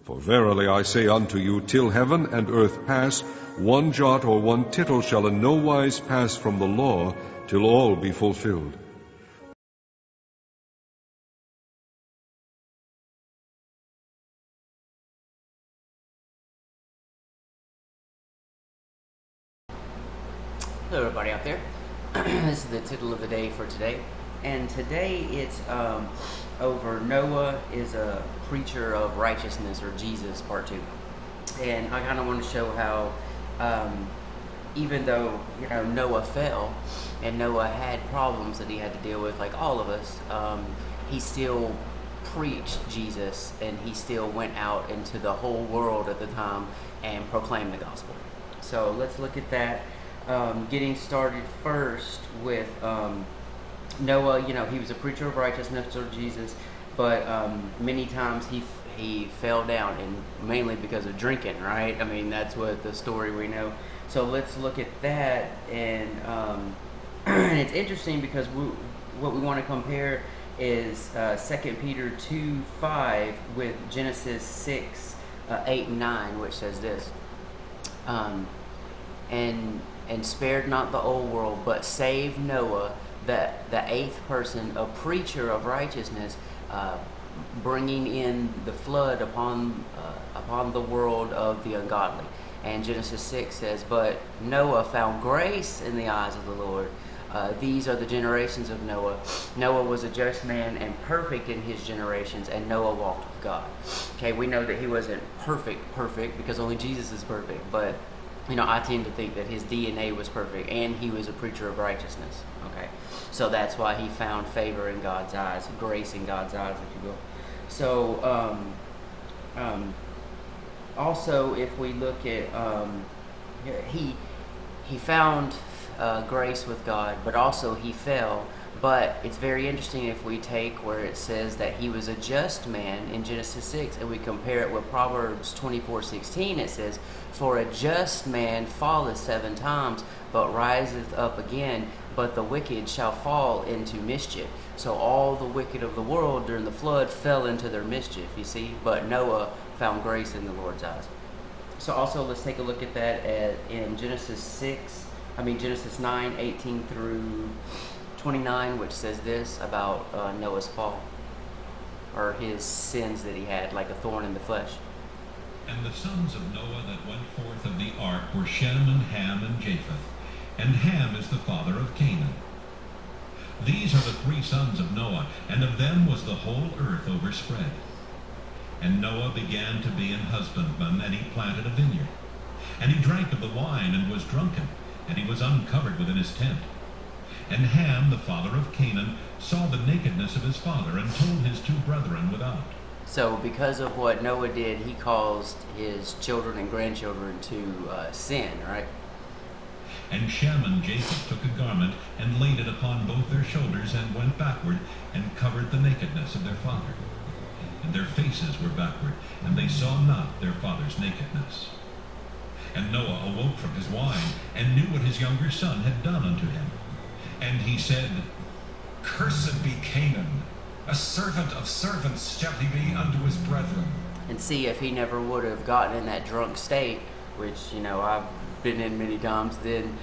For verily I say unto you, till heaven and earth pass, one jot or one tittle shall in no wise pass from the law, till all be fulfilled. Hello everybody out there. This is the tittle of the day for today. And today it's over Noah is a preacher of righteousness, or Jesus, part 2. And I kind of want to show how even though, Noah fell and Noah had problems that he had to deal with, like all of us, he still preached Jesus, and he still went out into the whole world at the time and proclaimed the gospel. So let's look at that. Getting started first with Noah. He was a preacher of righteousness, or Jesus, but many times he fell down, and mainly because of drinking, right? I mean, that's what the story we know. So let's look at that, and it's interesting because what we want to compare is 2 Peter 2:5 with Genesis 6:8 and 9, which says this. And spared not the old world, but saved Noah, the eighth person, a preacher of righteousness, bringing in the flood upon the world of the ungodly. And Genesis 6 says, but Noah found grace in the eyes of the Lord. These are the generations of Noah. Noah was a just man and perfect in his generations, and Noah walked with God. Okay, we know that he wasn't perfect, because only Jesus is perfect, but I tend to think that his DNA was perfect, and he was a preacher of righteousness. Okay, so that's why he found favor in God's eyes, grace in God's eyes, if you will. So, also, if we look at, he found grace with God, but also he fell. But it's very interesting if we take where it says that he was a just man in Genesis 6, and we compare it with Proverbs 24:16. It says, for a just man falleth 7 times, but riseth up again, but the wicked shall fall into mischief. So all the wicked of the world during the flood fell into their mischief, you see, but Noah found grace in the Lord's eyes. So also let's take a look at that in Genesis 9:18 through 29, which says this about Noah's fall, or his sins that he had, like a thorn in the flesh. And the sons of Noah that went forth of the ark were Shem and Ham and Japheth. And Ham is the father of Canaan. These are the 3 sons of Noah, and of them was the whole earth overspread. And Noah began to be an husbandman, and he planted a vineyard. And he drank of the wine, and was drunken, and he was uncovered within his tent. And Ham, the father of Canaan, saw the nakedness of his father, and told his 2 brethren without. So because of what Noah did, he caused his children and grandchildren to sin, right? And Shem and Japheth took a garment, and laid it upon both their shoulders, and went backward, and covered the nakedness of their father. And their faces were backward, and they saw not their father's nakedness. And Noah awoke from his wine, and knew what his younger son had done unto him. And he said, cursed be Canaan, a servant of servants shall he be unto his brethren. And see, if he never would have gotten in that drunk state, which, I've been in many times, then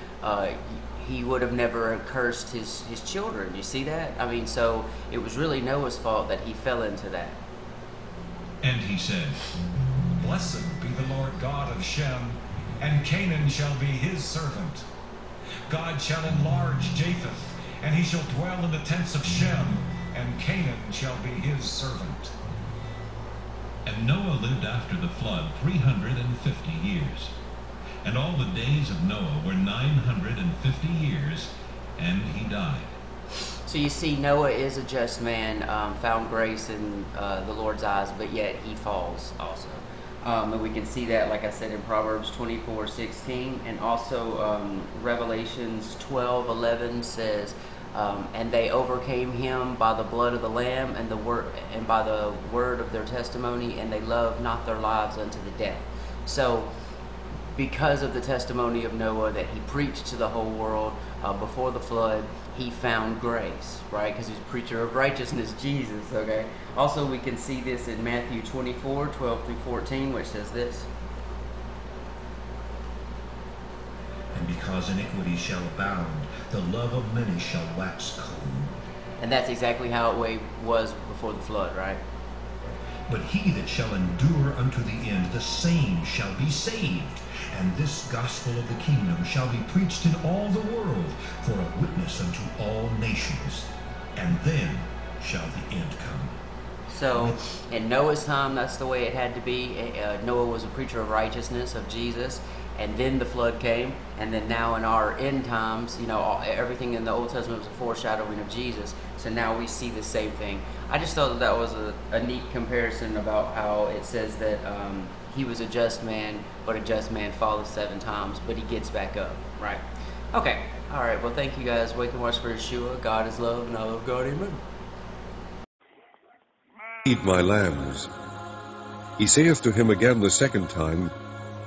he would have never cursed his children. You see that? I mean, so it was really Noah's fault that he fell into that. And he said, blessed be the Lord God of Shem, and Canaan shall be his servant. God shall enlarge Japheth, and he shall dwell in the tents of Shem, and Canaan shall be his servant. And Noah lived after the flood 350 years. And all the days of Noah were 950 years, and he died. So you see, Noah is a just man, found grace in the Lord's eyes, but yet he falls also. And we can see that, like I said, in Proverbs 24:16, and also Revelations 12:11 says, and they overcame him by the blood of the Lamb and by the word of their testimony, and they loved not their lives unto the death. So because of the testimony of Noah that he preached to the whole world before the flood, he found grace, right? Because he's a preacher of righteousness, Jesus, okay? Also, we can see this in Matthew 24, 12 through 14, which says this. And because iniquity shall abound, the love of many shall wax cold. And that's exactly how it was before the flood, right? But he that shall endure unto the end, the same shall be saved. And this gospel of the kingdom shall be preached in all the world for a witness unto all nations. And then shall the end come. So, in Noah's time, that's the way it had to be. Noah was a preacher of righteousness, of Jesus, and then the flood came. And then now in our end times, you know, everything in the Old Testament was a foreshadowing of Jesus. So now we see the same thing. I just thought that was a neat comparison about how it says that he was a just man, but a just man falls 7 times, but he gets back up, right? Okay, all right, well, thank you guys. Wake and watch for Yeshua. God is love, and I love God. Amen. Feed my lambs. He saith to him again the second time,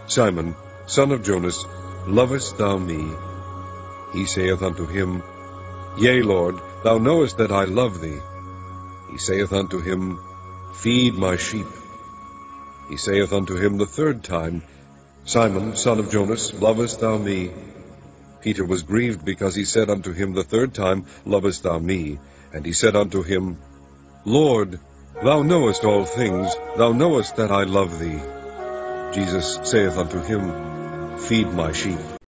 Simon, son of Jonas, lovest thou me? He saith unto him, Yea, Lord, thou knowest that I love thee. He saith unto him, Feed my sheep. He saith unto him the third time, Simon, son of Jonas, lovest thou me? Peter was grieved because he said unto him the third time, Lovest thou me? And he said unto him, Lord, thou knowest all things, thou knowest that I love thee. Jesus saith unto him, Feed my sheep.